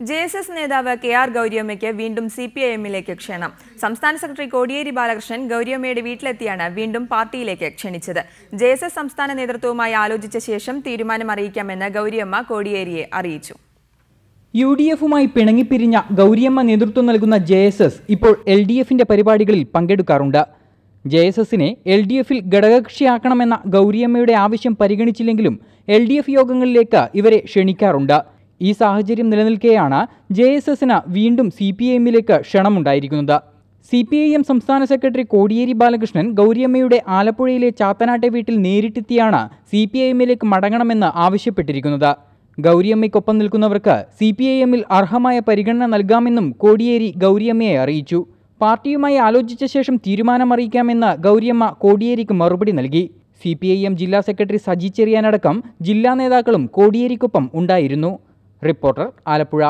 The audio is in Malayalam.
ജെഎസ്എസ് നേതാവ് കെ.ആർ. ഗൗരിയമ്മയ്ക്ക് വീണ്ടും സിപിഐഎമ്മിലേക്ക് ക്ഷണം. സംസ്ഥാന സെക്രട്ടറി കോടിയേരി ബാലകൃഷ്ണൻ ഗൗരിയമ്മയുടെ വീട്ടിലെത്തിയാണ് വീണ്ടും പാർട്ടിയിലേക്ക് ക്ഷണിച്ചത്. ജെഎസ്എസ് സംസ്ഥാന നേതൃത്വവുമായി ആലോചിച്ച ശേഷം തീരുമാനം അറിയിക്കാമെന്ന് ഗൗരിയമ്മ കോടിയേരിയെ അറിയിച്ചു. യുഡിഎഫുമായി പിണങ്ങിപ്പിരിഞ്ഞ ഗൗരിയമ്മ നേതൃത്വം നൽകുന്ന ജെഎസ്എസ് ഇപ്പോൾ എൽഡിഎഫിന്റെ പരിപാടികളിൽ പങ്കെടുക്കാറുണ്ട്. ജെഎസ്എസിനെ എൽഡിഎഫിൽ ഘടകകക്ഷിയാക്കണമെന്ന ഗൗരിയമ്മയുടെ ആവശ്യം പരിഗണിച്ചില്ലെങ്കിലും എൽഡിഎഫ് യോഗങ്ങളിലേക്ക് ഇവരെ ക്ഷണിക്കാറുണ്ട്. ഈ സാഹചര്യം നിലനിൽക്കെയാണ് ജെഎസ്എസിന് വീണ്ടും സിപിഐഎമ്മിലേക്ക് ക്ഷണമുണ്ടായിരിക്കുന്നത്. സിപിഐഎം സംസ്ഥാന സെക്രട്ടറി കോടിയേരി ബാലകൃഷ്ണൻ ഗൗരിയമ്മയുടെ ആലപ്പുഴയിലെ ചാത്തനാട്ടെ വീട്ടിൽ നേരിട്ടെത്തിയാണ് സിപിഐഎമ്മിലേക്ക് മടങ്ങണമെന്ന് ആവശ്യപ്പെട്ടിരിക്കുന്നത്. ഗൗരിയമ്മയ്ക്കൊപ്പം നിൽക്കുന്നവർക്ക് സിപിഐഎമ്മിൽ അർഹമായ പരിഗണന നൽകാമെന്നും കോടിയേരി ഗൗരിയമ്മയെ അറിയിച്ചു. പാർട്ടിയുമായി ആലോചിച്ച ശേഷം തീരുമാനമറിയിക്കാമെന്ന് ഗൗരിയമ്മ കോടിയേരിക്ക് മറുപടി നൽകി. സിപിഐഎം ജില്ലാ സെക്രട്ടറി സജി ചെറിയാനടക്കം ജില്ലാ നേതാക്കളും കോടിയേരിക്കൊപ്പം ഉണ്ടായിരുന്നു. റിപ്പോർട്ടർ, ആലപ്പുഴ.